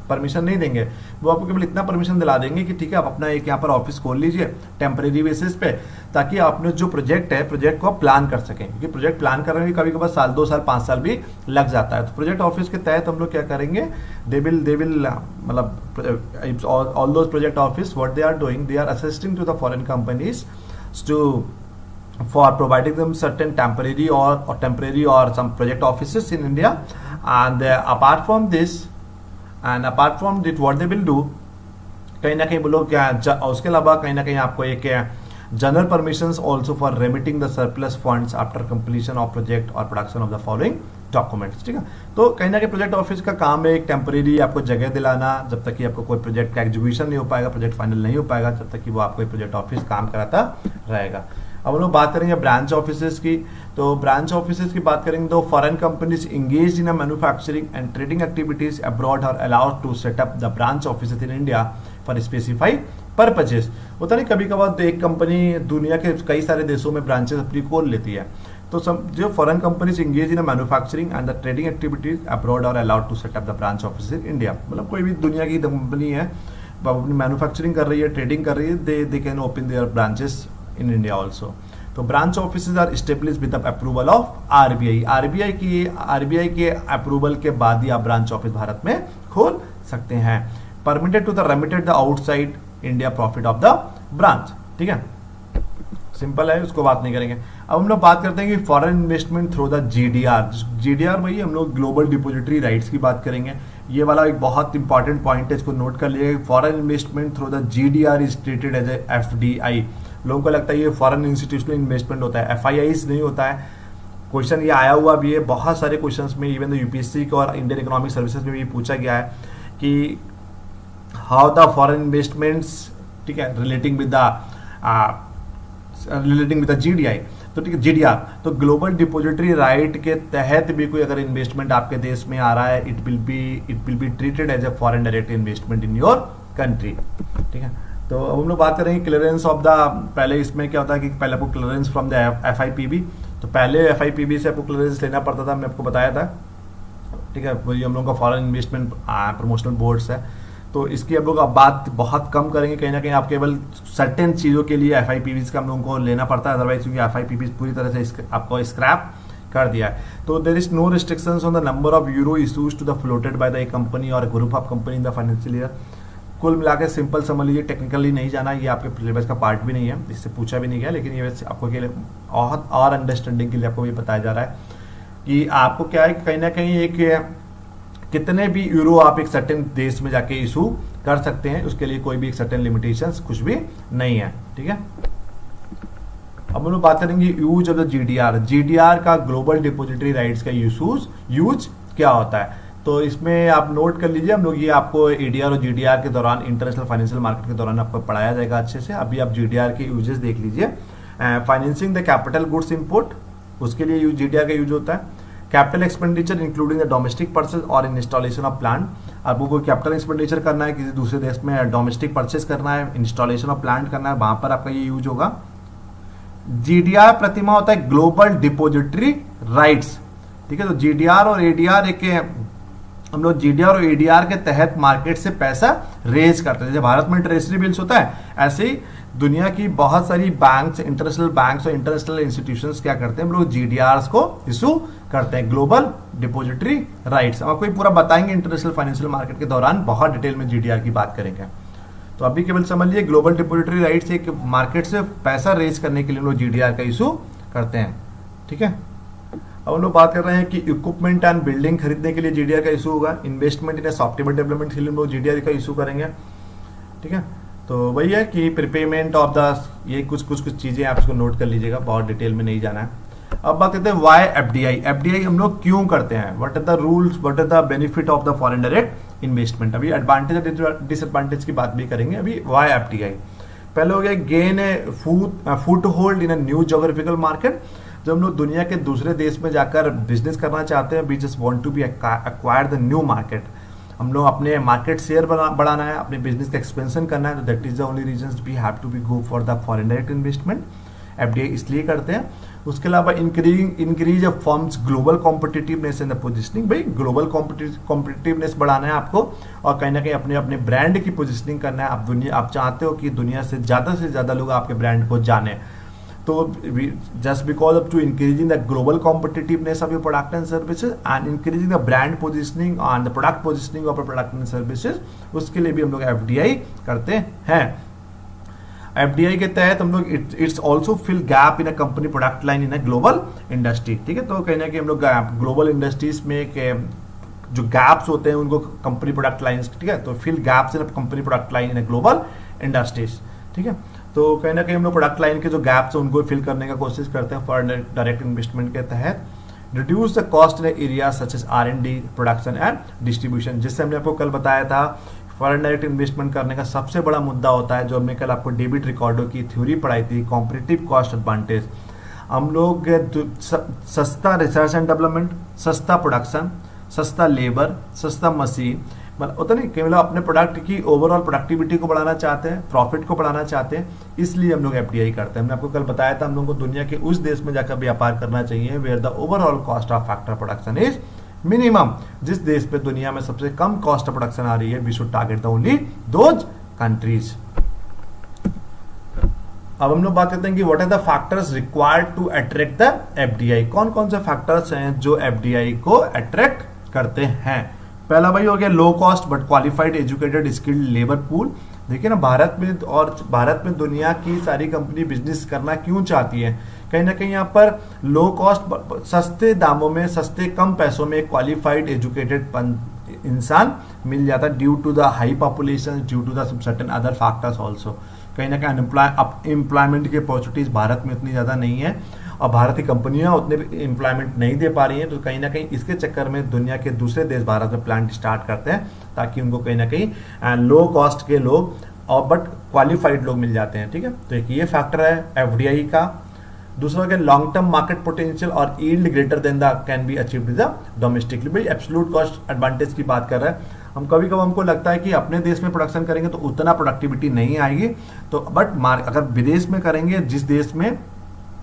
A: परमिशन नहीं देंगे, वो आपको केवल इतना परमिशन दिला देंगे कि ठीक है आप अपना एक यहाँ पर ऑफिस खोल लीजिए टेम्परेरी बेसिस पे, ताकि आपने जो प्रोजेक्ट है प्रोजेक्ट को आप प्लान कर सकें, क्योंकि प्रोजेक्ट प्लान करने में कभी कभार साल 2 साल 5 साल भी लग जाता है। तो प्रोजेक्ट ऑफिस के तहत हम लोग क्या करेंगे, दे विल मतलब all those project office what they are doing, they are assisting to the foreign companies to for providing them certain temporary or some project offices in India, and apart from this what they will do, कहीं ना कहीं बोलो क्या, उसके अलावा कहीं ना कहीं आपको एक general permissions also for remitting the surplus funds after completion of project और production of the following documents. ठीक है, तो कहीं ना कहीं प्रोजेक्ट ऑफिस का काम है एक टेम्परेरी आपको जगह दिलाना, जब तक कि आपको कोई प्रोजेक्ट का एग्जीक्यूशन नहीं हो पाएगा, प्रोजेक्ट फाइनल नहीं हो पाएगा, जब तक कि वो आपको प्रोजेक्ट ऑफिस काम कराता रहेगा। अब हम लोग बात करेंगे ब्रांच ऑफिसेज की। तो ब्रांच ऑफिसेज की बात करेंगे तो foreign companies engage in a manufacturing and trading activities abroad are allowed to set up the branch offices in India for specified purposes. होता नहीं कभी कभार एक कंपनी दुनिया के कई सारे देशों में ब्रांचेस अपनी खोल लेती है, तो जो foreign companies engage in manufacturing and the trading activities abroad are allowed to set up the branch office in India. मतलब कोई भी दुनिया की कंपनी है वो अपनी मैन्युफैक्चरिंग कर रही है, ट्रेडिंग कर रही है, they can open their branches in India also. तो branch office are establish with the approval of RBI. RBI के अप्रूवल के बाद ही आप ब्रांच ऑफिस भारत में खोल सकते हैं। Permitted to the remitted the outside India profit of the branch. ठीक है, सिंपल है, उसको बात नहीं करेंगे। अब हम लोग बात करते हैं कि foreign investment through the GDR. GDR भाई हम लोग ग्लोबल डिपोजिटरी राइट्स की बात करेंगे। ये वाला एक बहुत इंपॉर्टेंट पॉइंट है, इसको नोट कर लीजिएगा। Foreign investment through the GDR is treated as a FDI. लोगों को लगता है ये फॉरेन इंस्टीट्यूशनल इन्वेस्टमेंट होता है, एफआईआईस नहीं होता है। क्वेश्चन ये आया हुआ भी है बहुत सारे क्वेश्चंस में, इवन द यूपीएससी को और इंडियन इकोनॉमिक सर्विसेज में भी पूछा गया है कि हाउ द फॉरेन इन्वेस्टमेंट्स, ठीक है, रिलेटिंग विद द जीडीआई। तो ठीक है, जीडीआर तो ग्लोबल डिपोजिटरी राइट के तहत भी कोई अगर इन्वेस्टमेंट आपके देश में आ रहा है, it will be treated as a foreign direct investment in your country. ठीक है, तो अब हम लोग बात करेंगे क्लियरेंस ऑफ द, पहले इसमें क्या होता है कि पहले आपको क्लियरेंस फ्रॉम द एफआईपीबी। तो पहले एफआईपीबी से आपको क्लियरेंस लेना पड़ता था, मैं आपको बताया था। ठीक है, वही हम लोग का फॉरेन इन्वेस्टमेंट प्रमोशनल बोर्ड्स है। तो इसकी हम लोग अब बात बहुत कम करेंगे, कहीं ना कहीं आप केवल सर्टेन चीज़ों के लिए एफआईपीबीज का हम लोगों को लेना पड़ता है, अदरवाइज क्योंकि एफआईपीबीज पूरी तरह से आपको स्क्रैप कर दिया है। तो there is no restrictions on the number of euro issues to the floated by the a company और group of company in the financial year. कुल मिला के सिंपल समझ लीजिए, टेक्निकली नहीं जाना, ये आपके सिलेबस का पार्ट भी नहीं है, इससे पूछा भी नहीं गया, लेकिन ये वैसे आपको के लिए और अंडरस्टैंडिंग के लिए आपको ये बताया जा रहा है कि आपको क्या है कि कहीं ना कहीं एक कितने भी यूरो आप एक सर्टेन देश में जाके इशू कर सकते हैं, उसके लिए कोई भी एक सर्टेन लिमिटेशंस कुछ भी नहीं है। ठीक है, अब हम लोग बात करेंगे use of the GDR. GDR का ग्लोबल डिपोजिटरी राइट्स का यूज क्या होता है। तो इसमें आप नोट कर लीजिए, हम लोग ये आपको एडीआर और जीडीआर के दौरान, इंटरनेशनल फाइनेंशियल मार्केट के दौरान आपको पढ़ाया जाएगा अच्छे से। अभी आप जीडीआर के यूजेस देख लीजिए। Financing the capital goods import, उसके लिए जीडीआर का यूज होता है। Capital expenditure including the domestic purchase और इंस्टॉलेशन ऑफ प्लांट। आपको कोई कैपिटल एक्सपेंडिचर करना है, किसी दूसरे देश में डोमेस्टिक परचेज करना है, इंस्टॉलेशन ऑफ प्लांट करना है, वहां पर आपका ये यूज होगा। जीडीआर प्रतिमा होता है ग्लोबल डिपोजिटरी राइट्स। ठीक है, तो जीडीआर और एडीआर एक, हम लोग जीडीआर और एडीआर के तहत मार्केट से पैसा रेज करते हैं। जैसे भारत में ट्रेजरी बिल्स होता है, ऐसे ही दुनिया की बहुत सारी बैंक्स, इंटरनेशनल बैंक्स और इंटरनेशनल इंस्टीट्यूशंस क्या करते हैं, हम लोग जीडीआर को इशू करते हैं, ग्लोबल डिपोजिटरी राइट्स। आपको ये पूरा बताएंगे इंटरनेशनल फाइनेंशियल मार्केट के दौरान, बहुत डिटेल में जीडीआर की बात करेंगे। तो अभी केवल समझ लीजिए, ग्लोबल डिपोजिटरी राइट्स एक मार्केट से पैसा रेज करने के लिए हम लोग जीडीआर का इशू करते हैं। ठीक है, अब हम लोग बात कर रहे हैं कि इक्विपमेंट एंड बिल्डिंग खरीदने के लिए जीडीआर का इशू होगा। इन्वेस्टमेंट इन सॉफ्टवेयर डेवलपमेंट के लिए हम लोग जीडीआर का इशू करेंगे। ठीक है, तो वही है कि प्रीपेमेंट ऑफ द, ये कुछ चीजें आप इसको नोट कर लीजिएगा, बहुत डिटेल में नहीं जाना है। अब बात करते हैं वाई एफडीआई। एफडीआई हम लोग क्यों करते हैं, what are the rules, what are the benefit of the foreign direct investment. अभी एडवांटेज और डिसएडवांटेज की बात भी करेंगे। अभी वाई एफडीआई पहले हो गया, gain A foot hold in a new geographical market. जब हम लोग दुनिया के दूसरे देश में जाकर बिजनेस करना चाहते हैं, we just want to be acquire the new market, हम लोग अपने मार्केट शेयर बढ़ाना है, अपने बिजनेस का एक्सपेंशन करना है, तो that is the only reason we have to be go for the foreign direct investment. FDI इसलिए करते हैं। उसके अलावा increase of firms global competitiveness in the positioning. भाई ग्लोबल कॉम्पिटिटिवनेस बढ़ाना है आपको, और कहीं ना कहीं अपने अपने ब्रांड की पोजिशनिंग करना है। आप चाहते हो कि दुनिया से ज्यादा लोग आपके ब्रांड को जाने। तो just because of to increasing the global competitiveness of your product and services and increasing the brand positioning and the product positioning of your product and services, उसके लिए भी हम लोग एफडीआई करते हैं। एफडीआई के तहत हम लोग it's also fill gap in a company product line in a global industry. ठीक है, तो कहीं ना कहीं हम लोग ग्लोबल इंडस्ट्रीज में जो गैप्स होते हैं उनको कंपनी प्रोडक्ट लाइन्स, ठीक है, तो fill gaps in company product line in a global industries. ठीक है, तो कहीं ना कहीं हम लोग प्रोडक्ट लाइन के जो गैप्स हैं उनको फिल करने का कोशिश करते हैं फॉरेन डायरेक्ट इन्वेस्टमेंट के तहत। Reduce the cost in area such as R&D, production and distribution. जिससे हमने आपको कल बताया था, फॉरेन डायरेक्ट इन्वेस्टमेंट करने का सबसे बड़ा मुद्दा होता है, जो हमने कल आपको डेविड रिकॉर्डो की थ्योरी पढ़ाई थी, कॉम्पिटिटिव कॉस्ट एडवांटेज। हम लोग सस्ता रिसर्च एंड डेवलपमेंट, सस्ता प्रोडक्शन, सस्ता लेबर, सस्ता मशीन, मतलब होता नहीं कि मतलब अपने प्रोडक्ट की ओवरऑल प्रोडक्टिविटी को बढ़ाना चाहते हैं, प्रॉफिट को बढ़ाना चाहते हैं, इसलिए हम लोग एफडीआई करते हैं। हमने आपको कल बताया था हम लोगों को दुनिया के उस देश में जाकर व्यापार करना चाहिए where the overall cost of factor production is minimum. जिस देश पे दुनिया में सबसे कम कॉस्ट ऑफ प्रोडक्शन आ रही है, we should target the only those countries. अब हम लोग बात करते हैं कि what are the factors required to attract the FDI. कौन कौन से फैक्टर्स हैं जो एफडीआई को अट्रैक्ट करते हैं। पहला भाई हो गया low cost but qualified educated skilled labour pool. देखिए ना, भारत में दुनिया की सारी कंपनी बिजनेस करना क्यों चाहती है, कहीं ना कहीं यहाँ पर लो कॉस्ट, सस्ते दामों में, सस्ते कम पैसों में क्वालिफाइड एजुकेटेड इंसान मिल जाता है due to the high population, due to the certain other factors also. कहीं ना कहीं एम्प्लॉयमेंट की अपॉर्चुनिटीज भारत में उतनी ज़्यादा नहीं है और भारत की कंपनियां उतने एम्प्लॉयमेंट नहीं दे पा रही हैं, तो कहीं ना कहीं इसके चक्कर में दुनिया के दूसरे देश भारत में प्लांट स्टार्ट करते हैं ताकि उनको कहीं ना कहीं लो कॉस्ट के लोग और बट क्वालिफाइड लोग मिल जाते हैं। ठीक है, तो एक ये फैक्टर है एफडीआई का। दूसरा क्या, लॉन्ग टर्म मार्केट पोटेंशियल और yield greater than the can be achieved the domestically. भाई एब्सोल्यूट कॉस्ट एडवांटेज की बात कर रहे हैं हम। कभी कभी हमको लगता है कि अपने देश में प्रोडक्शन करेंगे तो उतना प्रोडक्टिविटी नहीं आएगी, तो बट अगर विदेश में करेंगे, जिस देश में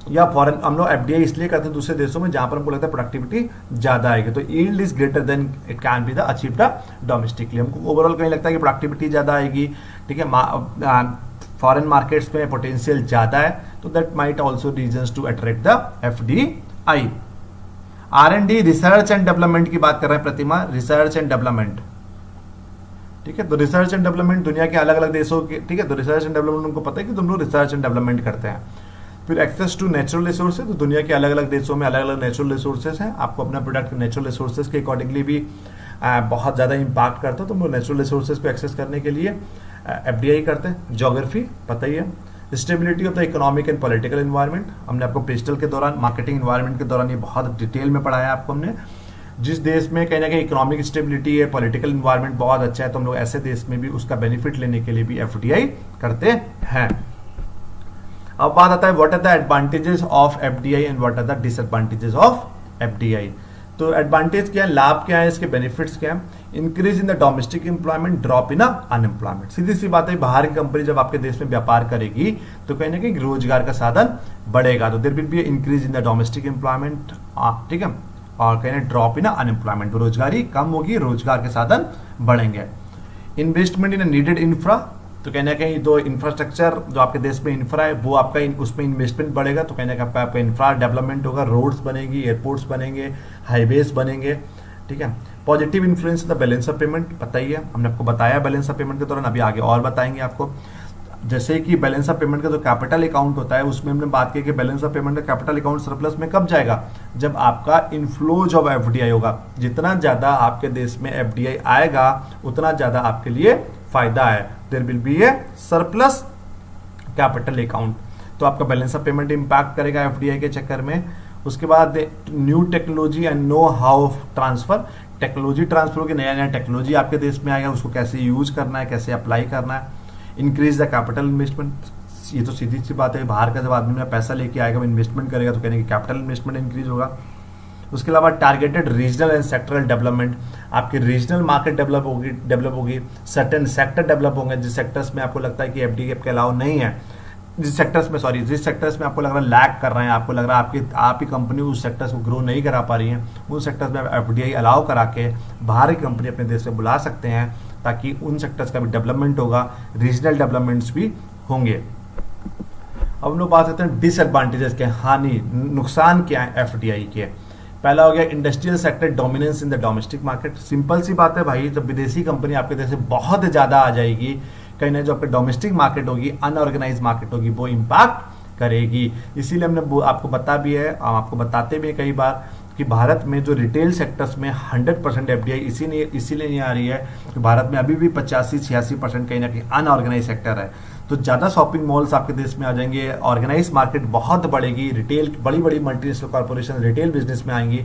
A: या फॉरेन, हम लोग एफडीआई इसलिए करते हैं दूसरे देशों में जहां पर हमको लगता है प्रोडक्टिविटी ज्यादा आएगी, तो yield is greater than it can be the achieved domestically. हमको ओवरऑल कहीं लगता है कि प्रोडक्टिविटी ज्यादा आएगी, ठीक है, फॉरेन मार्केट्स में पोटेंशियल ज्यादा है, तो that might also reasons to attract the FDI. R and D research and development की बात कर रहे हैं प्रतिमा, रिसर्च एंड डेवलपमेंट। ठीक है, तो रिसर्च एंड डेवलपमेंट दुनिया के अलग अलग देशों के, ठीक है, तो रिसर्च एंड डेवलपमेंट उनको पता है कि तुम लोग रिसर्च एंड डेवलपमेंट करते हैं। फिर एक्सेस टू नेचुरल रिसोर्सेज, तो दुनिया के अलग अलग देशों में अलग अलग नेचुरल रिसोर्सेज हैं, आपको अपना प्रोडक्ट नेचुरल रिसोर्सेज के अकॉर्डिंगली भी बहुत ज़्यादा इम्पैक्ट करता है, तो हम नेचुरल रिसोर्सेज को एक्सेस करने के लिए एफडीआई करते हैं। ज्योग्राफी पता ही है, stability of the economic and political environment, हमने आपको पिस्टल के दौरान, मार्केटिंग एनवायरनमेंट के दौरान ये बहुत डिटेल में पढ़ाया आपको हमने। जिस देश में कहीं ना कहीं इकोनॉमिक स्टेबिलिटी है, पॉलिटिकल एनवायरनमेंट बहुत अच्छा है, तो हम लोग ऐसे देश में भी उसका बेनिफिट लेने के लिए भी एफडीआई करते हैं। अब बात आता है what are the advantages of FDI and what are the disadvantages of FDI. तो एडवांटेज क्या है, लाभ क्या है, इसके बेनिफिट्स क्या है। Increase in the domestic employment, drop in unemployment. सीधी सी बात है, बाहर की कंपनी जब आपके देश में व्यापार करेगी तो कहीं ना कहीं रोजगार का साधन बढ़ेगा, तो there will be increase in the domestic employment, ठीक है, और कहीं ड्रॉप इन अनएम्प्लॉयमेंट, बेरोजगारी कम होगी, रोजगार के साधन बढ़ेंगे। इन्वेस्टमेंट इन नीडेड इंफ्रा, तो कहीं ना कहीं जो इंफ्रास्ट्रक्चर जो आपके देश में इंफ्रा है वो आपका उसमें इन्वेस्टमेंट बढ़ेगा, तो कहीं ना कहीं आपका इंफ्रा डेवलपमेंट होगा, रोड्स बनेगी, एयरपोर्ट्स बनेंगे, हाईवेज बनेंगे। ठीक है, positive influence the balance of payment, पता ही है, हमने आपको बताया बैलेंस ऑफ पेमेंट के दौरान, अभी आगे और बताएंगे आपको। जैसे कि बैलेंस ऑफ पेमेंट का जो कैपिटल अकाउंट होता है उसमें हमने बात की कि बैलेंस ऑफ पेमेंट का कैपिटल अकाउंट सरप्लस में कब जाएगा, जब आपका इनफ्लोज ऑफ एफडीआई होगा। जितना ज्यादा आपके देश में एफडीआई आएगा उतना ज्यादा आपके लिए फायदा है, there will be a surplus capital account, तो आपका बैलेंस ऑफ पेमेंट इंपैक्ट करेगा एफडीआई के चक्कर में। उसके बाद new technology and know how transfer, technology transfer होगी, नया नया टेक्नोलॉजी आपके देश में आएगा, उसको कैसे यूज करना है, कैसे अप्लाई करना है। इंक्रीज द कैपिटल इन्वेस्टमेंट, ये तो सीधी सी बात है, बाहर का जब आदमी में पैसा लेके आएगा, इन्वेस्टमेंट करेगा, तो कहने की कैपिटल इन्वेस्टमेंट इंक्रीज होगा। उसके अलावा targeted regional and sectoral development, आपकी रीजनल मार्केट डेवलप होगी, सर्टेन सेक्टर डेवलप होंगे, जिस सेक्टर्स में आपको लगता है कि एफडीआई के अलावा नहीं है, जिस सेक्टर्स में आपको लग रहा है लैग कर रहे हैं, आपको लग रहा है आपकी कंपनी उस सेक्टर्स को ग्रो नहीं करा पा रही है, उन सेक्टर्स में एफडीआई अलाउ करा के बाहर की कंपनी अपने देश में बुला सकते हैं, ताकि उन सेक्टर्स का भी डेवलपमेंट होगा, रीजनल डेवलपमेंट्स भी होंगे। अब हम लोग बात करते हैं डिसएडवांटेजेस के, हानि नुकसान क्या है एफडीआई के। पहला हो गया industrial sector dominance in the domestic market. Simple सी बात है भाई, जब विदेशी कंपनी आपके देश से बहुत ज्यादा आ जाएगी, कहीं ना जो आपकी डोमेस्टिक मार्केट होगी, अनऑर्गेनाइज मार्केट होगी, वो इम्पैक्ट करेगी। इसीलिए हमने आपको बता भी है, आपको बताते भी है कई बार कि भारत में जो रिटेल सेक्टर्स में 100% एफडीआई इसीलिए नहीं आ रही है कि भारत में अभी भी 85-86% कहीं ना कहीं अनऑर्गेनाइज सेक्टर है। तो ज़्यादा शॉपिंग मॉल्स आपके देश में आ जाएंगे, ऑर्गेनाइज मार्केट बहुत बढ़ेगी, रिटेल बड़ी बड़ी मल्टीनेशनल कॉर्पोरेशन रिटेल बिजनेस में आएंगी,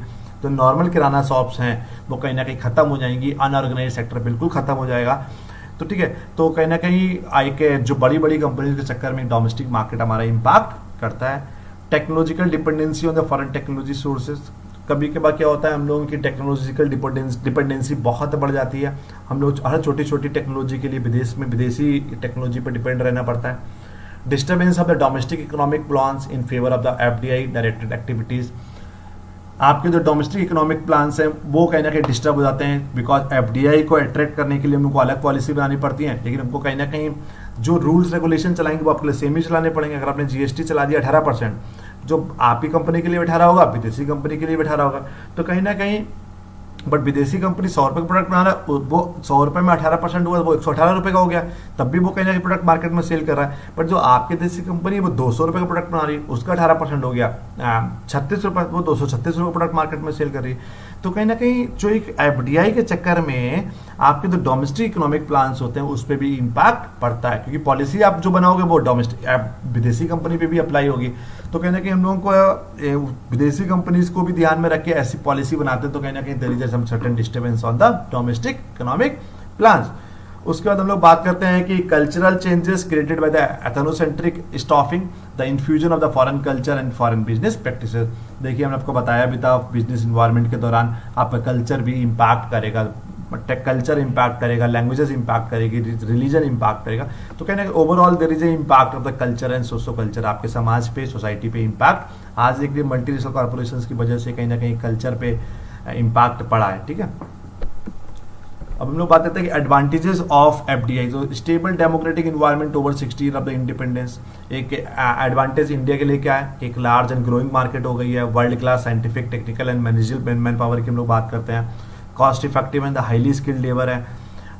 A: तो नॉर्मल किराना शॉप्स हैं वो कहीं ना कहीं खत्म हो जाएंगी, अनऑर्गेनाइज सेक्टर बिल्कुल खत्म हो जाएगा। तो ठीक है, तो कहीं ना कहीं आई के जो बड़ी बड़ी कंपनीज के चक्कर में डोमेस्टिक मार्केट हमारा इम्पैक्ट करता है। Technological dependency on the foreign technology sources, कभी कभार क्या होता है, हम लोगों की टेक्नोलॉजिकल डिपेंडेंसी बहुत बढ़ जाती है। हम लोग हर छोटी छोटी टेक्नोलॉजी के लिए विदेशी टेक्नोलॉजी पर डिपेंड रहना पड़ता है। Disturbance of the domestic economic plans in favour of the FDI directed activities. आपके जो डोमेस्टिक इकोनॉमिक प्लान्स हैं वो कहीं ना कहीं डिस्टर्ब हो जाते हैं, बिकॉज एफडीआई को अट्रैक्ट करने के लिए उनको अलग पॉलिसी बनानी पड़ती है, लेकिन उनको कहीं ना कहीं जो रूल्स रेगुलेशन चलाएंगे वो आपके लिए सेम ही चलाने पड़ेंगे। अगर आपने जीएसटी चला दिया 18%, जो आपकी कंपनी के लिए 18 होगा, विदेशी कंपनी के लिए 18 होगा, तो कहीं ना कहीं बट विदेशी कंपनी 100 रुपये का प्रोडक्ट बना रहा है, वो 100 रुपये में 18% हुआ, वो 118 रुपये का हो गया, तब भी वो कहीं ना कहीं प्रोडक्ट मार्केट में सेल कर रहा है। बट जो आपके देशी कंपनी है वो 200 रुपये का प्रोडक्ट बना रही है, उसका 18% हो गया, 36 रुपये, वो 236 रुपये प्रोडक्ट मार्केट में सेल कर रही है। तो कहीं ना कहीं जो एक एफडीआई के चक्कर में आपके जो डोमेस्टिक इकोनॉमिक प्लान्स होते हैं उस पर भी इम्पैक्ट पड़ता है, क्योंकि पॉलिसी आप जो बनाओगे वो डोमेस्टिक विदेशी कंपनी पे भी अप्लाई होगी। तो कहीं ना कहीं हम लोगों को विदेशी कंपनीज को भी ध्यान में रख के ऐसी पॉलिसी बनाते हैं, तो कहीं ना कहीं there is some certain disturbance on the domestic economic plans. उसके बाद हम लोग बात करते हैं कि cultural changes created by the ethnocentric staffing, the infusion of the foreign culture and foreign business practices. देखिए हमने आपको बताया भी था, बिजनेस इन्वायरमेंट के दौरान आपका कल्चर भी इम्पैक्ट करेगा, कल्चर इम्पैक्ट करेगा, लैंग्वेजेस इम्पैक्ट करेगी, रिलीजन इम्पैक्ट करेगा। तो कहने का overall there is a impact of the culture and socio culture, आपके समाज पे, सोसाइटी पे इम्पैक्ट। आज एक मल्टीनेशनल कॉर्पोरेशंस की वजह से कहीं ना कहीं कल्चर पे इम्पैक्ट पड़ा है, ठीक है। अब हम लोग बात करते हैं कि एडवांटेजेस ऑफ एफडीआई, जो stable democratic environment over 60 year of the independence. एक एडवांटेज इंडिया के लिए क्या है, एक लार्ज एंड ग्रोइंग मार्केट हो गई है, world class scientific, technical and managerial manpower की हम लोग बात करते हैं, cost effective and the highly skilled labour है,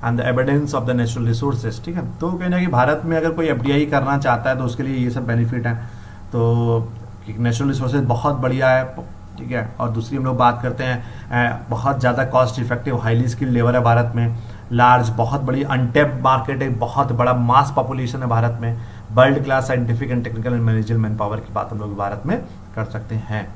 A: and the evidence of the natural resources, ठीक है। तो कहना कि भारत में अगर कोई एफडीआई करना चाहता है तो उसके लिए ये सब बेनिफिट है। तो नेचुरल रिसोर्सेज बहुत बढ़िया है, ठीक है। और दूसरी हम लोग बात करते हैं बहुत ज़्यादा cost effective highly skilled labour है भारत में, लार्ज बहुत बड़ी अनटेप्ड मार्केट है, बहुत बड़ा मास पॉपुलेशन है भारत में, world class scientific and technical and managerial manpower की बात हम लोग भारत में कर सकते हैं।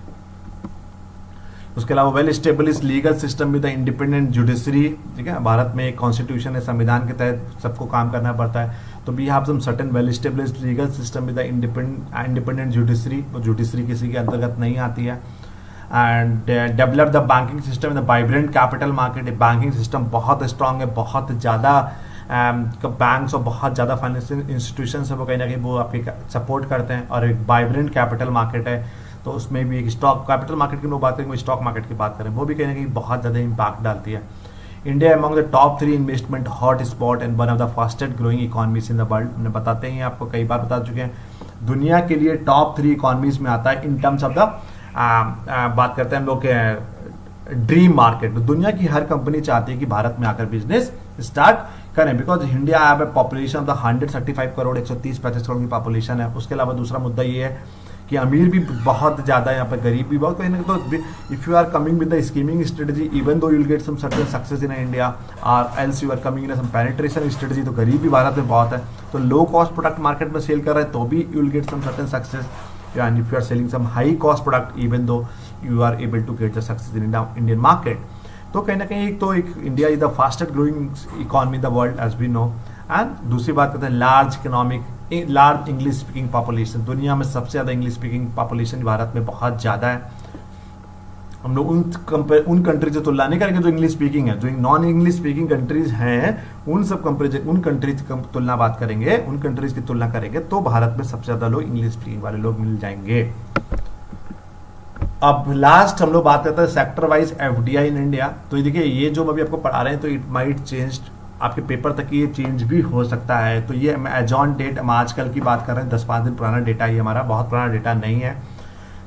A: उसके अलावा well stablish legal system with the independent judiciary, ठीक है। भारत में एक कॉन्स्टिट्यूशन है, संविधान के तहत सबको काम करना पड़ता है। तो we have some certain well stablish legal system with the independent judiciary, वो जुडिशरी किसी के अंतर्गत नहीं आती है। And develop the banking system in the vibrant capital market, banking system बहुत स्ट्रांग है, बहुत ज़्यादा बैंक्स और बहुत ज़्यादा फाइनेंशियल इंस्टीट्यूशन है वो कहीं ना कहीं वो आपके सपोर्ट करते हैं, और एक वाइब्रेंट कैपिटल मार्केट है। तो उसमें भी एक स्टॉक कैपिटल मार्केट की लोग बात करेंगे, स्टॉक मार्केट की बात करें, वो भी कहीं ना कहीं बहुत ज़्यादा इम्पैक्ट डालती है। India among the top 3 investment hot spot and one of the fastest growing economies in the world. हमने बताते हैं, आपको कई बार बता चुके हैं, दुनिया के लिए टॉप 3 इकोनॉमीज में आता है इन टर्म्स ऑफ द बात करते हैं हम लोग के ड्रीम मार्केट। दुनिया की हर कंपनी चाहती है कि भारत में आकर बिजनेस स्टार्ट करें, because India have a population of the 135 crore, 130-135 crore की पॉपुलेशन है। उसके अलावा दूसरा मुद्दा ये है कि अमीर भी बहुत ज़्यादा है यहाँ पर, गरीब भी बहुत। कहीं ना तो if you are coming with the skimming strategy, even though you will get some certain success in India, और else you are coming in some penetration strategy, तो गरीब भी भारत में बहुत है। तो लो कॉस्ट प्रोडक्ट मार्केट में सेल कर रहे हैं तो भी you will get some certain success, and if you are selling some high cost product, even though you are able to get the success in Indian market. तो कहीं ना कहीं एक India is the fastest growing economy in the world as we know. And दूसरी बात करते हैं large economic, large English speaking population, दुनिया में सबसे ज़्यादा इंग्लिश स्पीकिंग पॉपुलेशन भारत में बहुत ज़्यादा है। हम लोग उन कंट्रीज से तुलना नहीं करेंगे जो इंग्लिश स्पीकिंग है, जो नॉन इंग्लिश स्पीकिंग कंट्रीज हैं उन कंट्रीज की तुलना बात करेंगे, उन कंट्रीज की तुलना करेंगे तो भारत में सबसे ज़्यादा लोग इंग्लिश स्पीकिंग वाले लोग मिल जाएंगे। अब लास्ट हम लोग बात करते हैं sector wise FDI in India. तो देखिए ये जो अभी आपको पढ़ा रहे हैं तो इट माइट चेंज, आपके पेपर तक ये चेंज भी हो सकता है। तो ये एज ऑन डेट हम आजकल की बात कर रहे हैं, 10-5 दिन पुराना डेटा ही हमारा, बहुत पुराना डेटा नहीं है।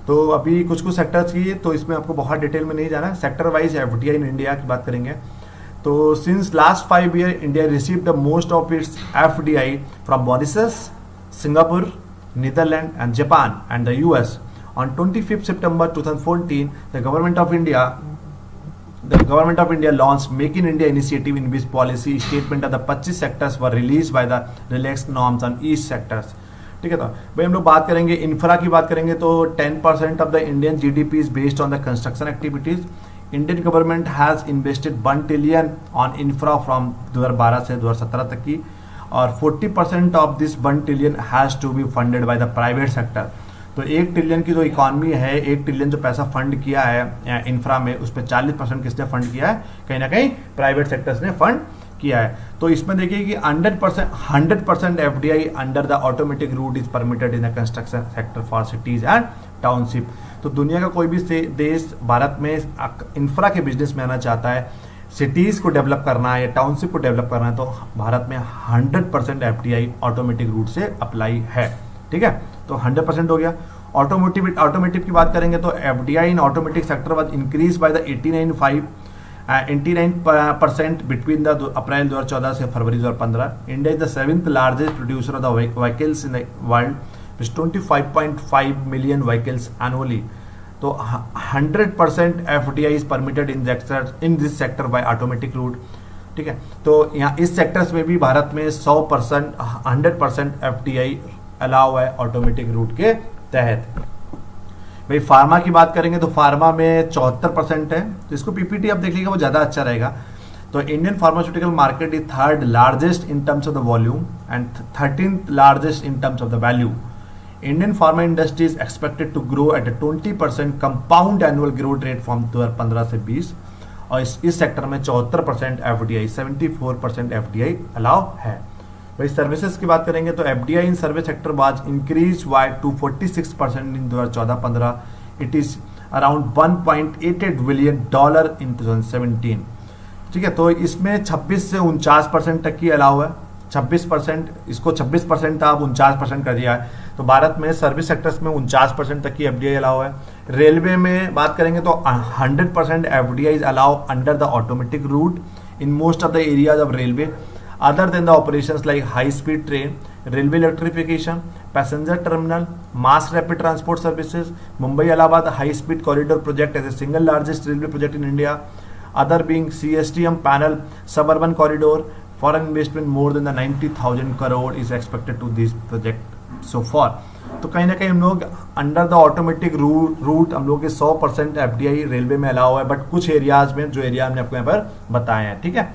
A: तो अभी कुछ सेक्टर्स की, तो इसमें आपको बहुत डिटेल में नहीं जाना है। Sector wise FDI in India की बात करेंगे तो since last 5 year India receive the most of its FDI from Mauritius, Singapore, Netherland and Japan and the US. On 25 September 2014, the government of India launched Make in India initiative, in which policy statement of the 25 sectors were released by the relaxed norms on each sectors. ठीक है। तो भाई हम लोग बात करेंगे infra की बात करेंगे तो 10% of the Indian GDP is based on the construction activities. Indian government has invested 1 trillion on infra from 2012 से 2017 तक की, और 40% of this 1 trillion has to be funded by the private sector. तो 1 ट्रिलियन की जो इकॉनमी है, 1 trillion जो पैसा फंड किया है इंफ्रा में, उस पर 40% किसने फंड किया है? कहीं ना कहीं प्राइवेट सेक्टर्स ने फंड किया है। तो इसमें देखिए कि 100% FDI under the automatic root is permitted in the construction sector for cities and township. तो दुनिया का कोई भी देश भारत में इंफ्रा के बिजनेस में आना चाहता है, सिटीज को डेवलप करना है या टाउनशिप को डेवलप करना है, तो भारत में 100% एफडीआई ऑटोमेटिक रूट से अप्लाई है। ठीक है, तो 100% हो गया। ऑटोमेटिव की बात करेंगे तो FDI in automatic sector was increase by the 89% between the April 2014 से फरवरी 2015। India is the 7th largest producer of the vehicles in the world which 25.5 million vehicles annually. तो 100% FDI is permitted in this sector bye automatic route. ठीक है, तो यहाँ इस sectors में भी भारत में 100% एफडीआई अलाउ है ऑटोमेटिक रूट के तहत। भाई फार्मा की बात करेंगे तो फार्मा में 74% है, तो इसको पीपीटी आप देख लीजिएगा, वो ज़्यादा अच्छा रहेगा। तो Indian pharmaceutical market is 3rd largest in terms of the volume and 13th largest in terms of the value. Indian pharma industry is expected to grow at 20% compound annual growth rate from 2015 से 20, और इस sector में 74% FDI, 74% FDI allow है। वही services की बात करेंगे तो FDI in service sector was increase by two 46% in 2014-15। It is around $1.88 billion in 2017। ठीक है, तो इसमें 26 से 49% तक की अलाउ है। 26%, इसको 26% था, अब 49% कर दिया है। तो भारत में सर्विस सेक्टर्स में 49% तक की एफडीआई अलाउ है। रेलवे में बात करेंगे तो 100% FDI allow under the automatic root in most of the areas of railway other than the operations like high speed train, railway electrification, passenger terminal, mass rapid transport services, Mumbai Allahabad high speed corridor project as a single largest railway project in India, other being CSTM panel suburban corridor. Foreign investment more than the 90,000 crore is expected to this project so far. तो कहीं ना कहीं हम लोग under the automatic root हम लोग के 100% FDI railway में अलाउ है, बट कुछ एरियाज में, जो एरिया हमने आपको यहाँ पर बताए हैं। ठीक है,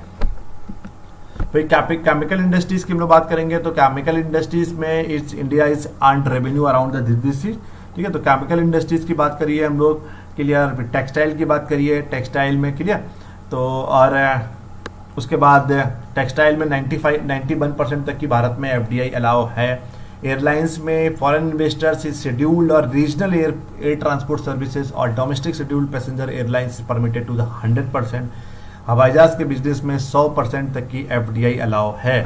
A: फिर केमिकल इंडस्ट्रीज की हम लोग बात करेंगे तो केमिकल इंडस्ट्रीज में India is earn revenue around this. ठीक है, तो केमिकल इंडस्ट्रीज की बात करिए हम लोग, क्लियर। फिर टेक्सटाइल की बात करिए, टेक्सटाइल में क्लियर। तो और उसके बाद टेक्सटाइल में 91% तक की भारत में एफडीआई अलाउ है। एयरलाइंस में फॉरेन इन्वेस्टर्स इज शेड्यूल्ड और रीजनल एयर ट्रांसपोर्ट सर्विसेज और domestic scheduled passenger airlines permitted to the 100%। हवाई जहाज के बिजनेस में 100% तक की एफडीआई अलाउ है।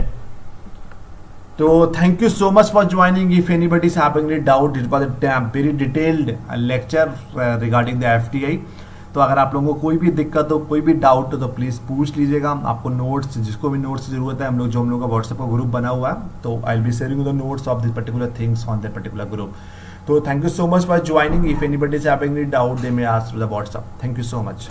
A: तो thank you so much for joining. If anybody is having any doubt, it was a very detailed lecture regarding the FDI. तो अगर आप लोगों को कोई भी दिक्कत हो, कोई भी डाउट हो, तो प्लीज़ पूछ लीजिएगा। आपको नोट्स, जिसको भी नोट्स की जरूरत है, हम लोग का व्हाट्सएप का ग्रुप बना हुआ है, तो I will be sharing the notes of this particular things on that particular group. तो thank you so much for joining. If anybody is having any doubt, they may ask through the WhatsApp. Thank you so much.